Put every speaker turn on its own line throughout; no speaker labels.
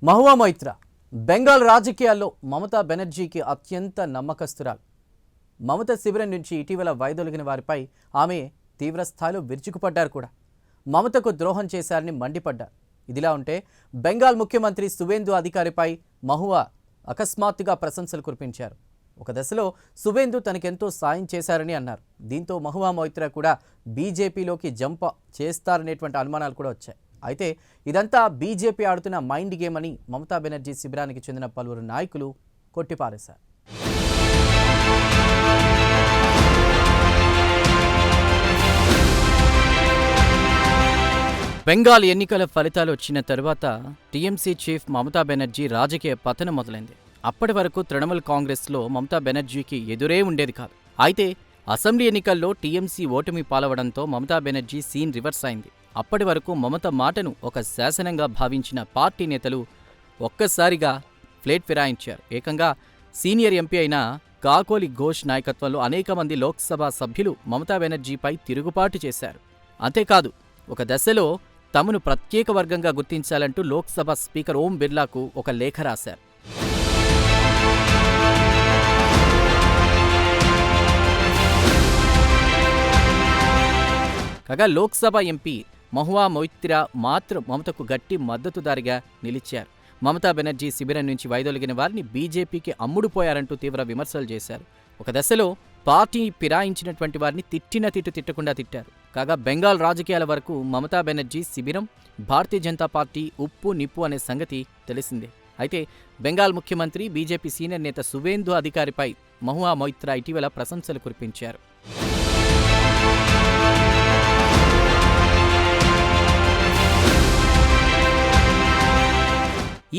మహువా మొయిత్రా బెంగాల్ రాజకీయాల్లో మమతా బెనర్జీకి అత్యంత నమ్మకస్తురాలు. మమత శిబిరం నుంచి ఇటీవల వైదొలిగిన వారిపై ఆమె తీవ్రస్థాయిలో విరుచుకుపడ్డారు కూడా. మమతకు ద్రోహం చేశారని మండిపడ్డారు. ఇదిలా ఉంటే బెంగాల్ ముఖ్యమంత్రి సువేందు అధికారిపై మహువా అకస్మాత్తుగా ప్రశంసలు కురిపించారు. ఒక దశలో సువేందు తనకెంతో సాయం చేశారని అన్నారు. దీంతో మహువా మొయిత్రా కూడా బీజేపీలోకి జంప్ చేస్తారనేటువంటి అనుమానాలు కూడా వచ్చాయి. అయితే ఇదంతా బీజేపీ ఆడుతున్న మైండ్ గేమ్ అని మమతా బెనర్జీ శిబిరానికి చెందిన పలువురు నాయకులు కొట్టిపారేశారు. బెంగాల్ ఎన్నికల ఫలితాలు వచ్చిన తర్వాత టీఎంసీ చీఫ్ మమతా బెనర్జీ రాజకీయ పతనం మొదలైంది. అప్పటి వరకు తృణమూల్ కాంగ్రెస్లో మమతా బెనర్జీకి ఎదురే ఉండేది కాదు. అయితే అసెంబ్లీ ఎన్నికల్లో టీఎంసీ ఓటమి పాలవడంతో మమతా బెనర్జీ సీన్ రివర్స్ అయింది. అప్పటి వరకు మమత మాటను ఒక శాసనంగా భావించిన పార్టీ నేతలు ఒక్కసారిగా ప్లేట్ ఫిరాయించారు. ఏకంగా సీనియర్ ఎంపీ అయిన కాకోలి ఘోష్ నాయకత్వంలో అనేక మంది లోక్సభ సభ్యులు మమతా బెనర్జీపై తిరుగుబాటు చేశారు. అంతేకాదు, ఒక దశలో తమను ప్రత్యేక వర్గంగా గుర్తించాలంటూ లోక్సభ స్పీకర్ ఓం బిర్లాకు ఒక లేఖ రాశారు. కాగా లోక్సభ ఎంపీ మహువా మొయిత్రా మాత్రం మమతకు గట్టి మద్దతుదారిగా నిలిచారు. మమతా బెనర్జీ శిబిరం నుంచి వైదొలిగిన వారిని బీజేపీకి అమ్ముడుపోయారంటూ తీవ్ర విమర్శలు చేశారు. ఒక దశలో పార్టీ ఫిరాయించినటువంటి వారిని తిట్టకుండా తిట్టారు. కాగా బెంగాల్ రాజకీయాల వరకు మమతా బెనర్జీ శిబిరం భారతీయ జనతా పార్టీ ఉప్పు నిప్పు అనే సంగతి తెలిసిందే. అయితే బెంగాల్ ముఖ్యమంత్రి బీజేపీ సీనియర్ నేత సువేందు అధికారిపై మహువా మొయిత్రా ఇటీవల ప్రశంసలు కురిపించారు.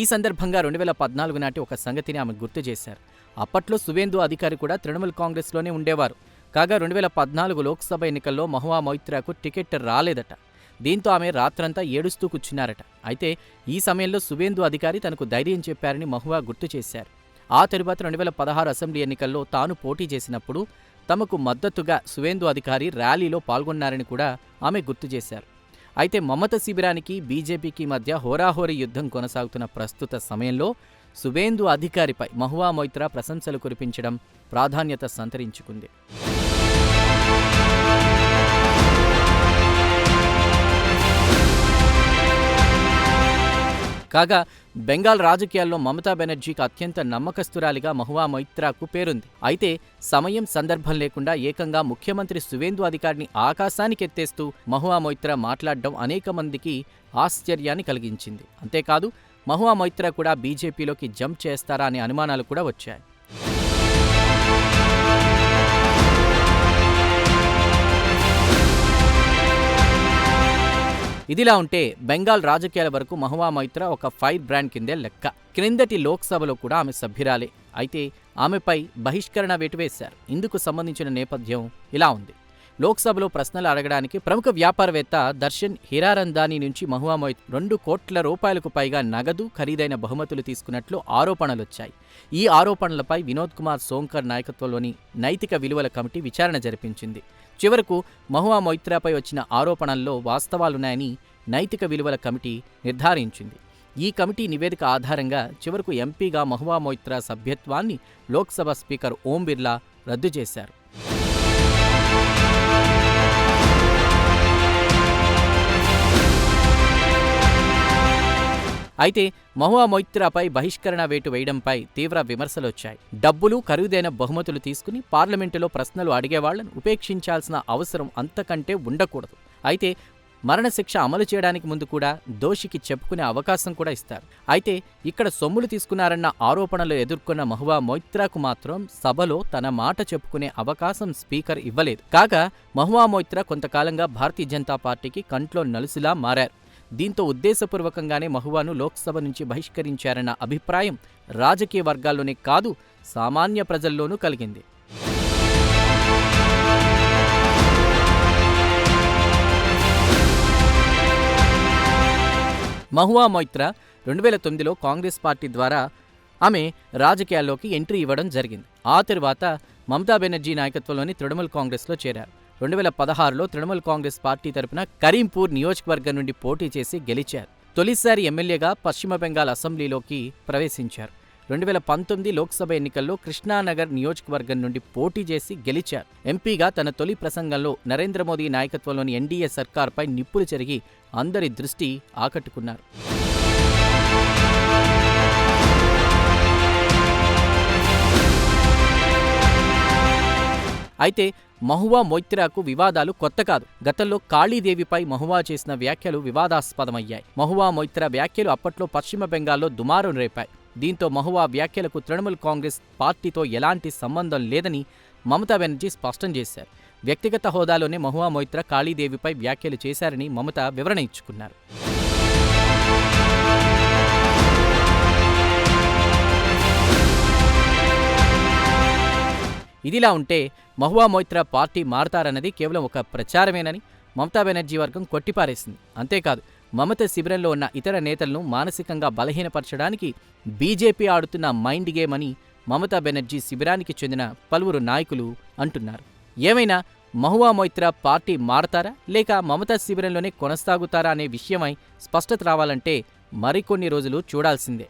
ఈ సందర్భంగా 2014 నాటి ఒక సంగతిని ఆమె గుర్తు చేశారు. అప్పట్లో సువేందు అధికారి కూడా తృణమూల్ కాంగ్రెస్లోనే ఉండేవారు. కాగా 2014 లోక్సభ ఎన్నికల్లో మహువా మొయిత్రాకు టికెట్ రాలేదట. దీంతో ఆమె రాత్రంతా ఏడుస్తూ కూర్చున్నారట. అయితే ఈ సమయంలో సువేందు అధికారి తనకు ధైర్యం చెప్పారని మహువా గుర్తు చేశారు. ఆ తరువాత 2016 అసెంబ్లీ ఎన్నికల్లో తాను పోటీ చేసినప్పుడు తమకు మద్దతుగా సువేందు అధికారి ర్యాలీలో పాల్గొన్నారని కూడా ఆమె గుర్తు చేశారు. అయితే మమత శిబిరానికి బీజేపీకి మధ్య హోరాహోరీ యుద్ధం కొనసాగుతున్న ప్రస్తుత సమయంలో సువేందు అధికారిపై మహువా మొయిత్రా ప్రశంసలు కురిపించడం ప్రాధాన్యత సంతరించుకుంది. కాగా బెంగాల్ రాజకీయాల్లో మమతా బెనర్జీకి అత్యంత నమ్మకస్తురాలిగా మహువా మొయిత్రాకు పేరుంది. అయితే సమయం సందర్భం లేకుండా ఏకంగా ముఖ్యమంత్రి సువేందు అధికారిని ఆకాశానికెత్తేస్తూ మహువా మొయిత్రా మాట్లాడడం అనేక మందికి ఆశ్చర్యాన్ని కలిగించింది. అంతేకాదు, మహువా మొయిత్రా కూడా బీజేపీలోకి జంప్ చేస్తారా అనే అనుమానాలు కూడా వచ్చాయి. ఇదిలా ఉంటే బెంగాల్ రాజకీయాల వరకు మహువా మొయిత్రా ఒక ఫైర్ బ్రాండ్ కిందే లెక్క. క్రిందటి లోక్సభలో కూడా ఆమె సభ్యురాలే. అయితే ఆమెపై బహిష్కరణ వేటు వేశారు. ఇందుకు సంబంధించిన నేపథ్యం ఇలా ఉంది. లోక్సభలో ప్రశ్నలు అడగడానికి ప్రముఖ వ్యాపారవేత్త దర్శన్ హిరానందానీ నుంచి మహువా మొయిత్రా 2 కోట్ల రూపాయలకు పైగా నగదు, ఖరీదైన బహుమతులు తీసుకున్నట్లు ఆరోపణలొచ్చాయి. ఈ ఆరోపణలపై వినోద్ కుమార్ సోంకర్ నాయకత్వంలోని నైతిక విలువల కమిటీ విచారణ జరిపించింది. చివరకు మహువా మొయిత్రాపై వచ్చిన ఆరోపణల్లో వాస్తవాలున్నాయని నైతిక విలువల కమిటీ నిర్ధారించింది. ఈ కమిటీ నివేదిక ఆధారంగా చివరకు ఎంపీగా మహువా మొయిత్రా సభ్యత్వాన్ని లోక్సభ స్పీకర్ ఓం బిర్లా రద్దు చేశారు. అయితే మహువా మొయిత్రాపై బహిష్కరణ వేటు వేయడంపై తీవ్ర విమర్శలొచ్చాయి. డబ్బులు, ఖరీదైన బహుమతులు తీసుకుని పార్లమెంటులో ప్రశ్నలు అడిగేవాళ్లను ఉపేక్షించాల్సిన అవసరం అంతకంటే ఉండకూడదు. అయితే మరణశిక్ష అమలు చేయడానికి ముందు కూడా దోషికి చెప్పుకునే అవకాశం కూడా ఇస్తారు. అయితే ఇక్కడ సొమ్ములు తీసుకున్నారన్న ఆరోపణలు ఎదుర్కొన్న మహువా మొయిత్రాకు మాత్రం సభలో తన మాట చెప్పుకునే అవకాశం స్పీకర్ ఇవ్వలేదు. కాగా మహువా మొయిత్రా కొంతకాలంగా భారతీయ జనతా పార్టీకి కంట్లో నలుసులా మారారు. దీంతో ఉద్దేశపూర్వకంగానే మహువాను లోక్సభ నుంచి బహిష్కరించారన్న అభిప్రాయం రాజకీయ వర్గాల్లోనే కాదు, సామాన్య ప్రజల్లోనూ కలిగింది. మహువా మొయిత్రా 2009లో కాంగ్రెస్ పార్టీ ద్వారా ఆమె రాజకీయాల్లోకి ఎంట్రీ ఇవ్వడం జరిగింది. ఆ తరువాత మమతా బెనర్జీ నాయకత్వంలోని తృణమూల్ కాంగ్రెస్లో చేరారు. 2016లో తృణమూల్ కాంగ్రెస్ పార్టీ తరపున కరీంపూర్ నియోజకవర్గం నుండి పోటీ చేసి గెలిచారు. తొలిసారి ఎమ్మెల్యేగా పశ్చిమ బెంగాల్ అసెంబ్లీలోకి ప్రవేశించారు. 2019 లోక్సభ ఎన్నికల్లో కృష్ణానగర్ నియోజకవర్గం నుండి పోటీ చేసి గెలిచారు. ఎంపీగా తన తొలి ప్రసంగంలో నరేంద్ర మోదీ నాయకత్వంలోని ఎన్డీఏ సర్కార్పై నిప్పులు చెరిగి అందరి దృష్టి ఆకట్టుకున్నారు. అయితే మహువా మొయిత్రాకు వివాదాలు కొత్త కాదు. గతంలో కాళీదేవిపై మహువా చేసిన వ్యాఖ్యలు వివాదాస్పదమయ్యాయి. మహువా మొయిత్రా వ్యాఖ్యలు అప్పట్లో పశ్చిమ బెంగాల్లో దుమారం రేపాయి. దీంతో మహువా వ్యాఖ్యలకు తృణమూల్ కాంగ్రెస్ పార్టీతో ఎలాంటి సంబంధం లేదని మమతా బెనర్జీ స్పష్టం చేశారు. వ్యక్తిగత హోదాలోనే మహువా మొయిత్రా కాళీదేవిపై వ్యాఖ్యలు చేశారని మమత వివరణ ఇచ్చుకున్నారు. ఇదిలా ఉంటే మహువా మొయిత్రా పార్టీ మారతారన్నది కేవలం ఒక ప్రచారమేనని మమతా బెనర్జీ వర్గం కొట్టిపారేసింది. అంతేకాదు, మమత శిబిరంలో ఉన్న ఇతర నేతలను మానసికంగా బలహీనపరచడానికి బీజేపీ ఆడుతున్న మైండ్ గేమ్ అని మమతా బెనర్జీ శిబిరానికి చెందిన పలువురు నాయకులు అంటున్నారు. ఏమైనా మహువా మొయిత్రా పార్టీ మారతారా లేక మమతా శిబిరంలోనే కొనసాగుతారా అనే విషయమై స్పష్టత రావాలంటే మరికొన్ని రోజులు చూడాల్సిందే.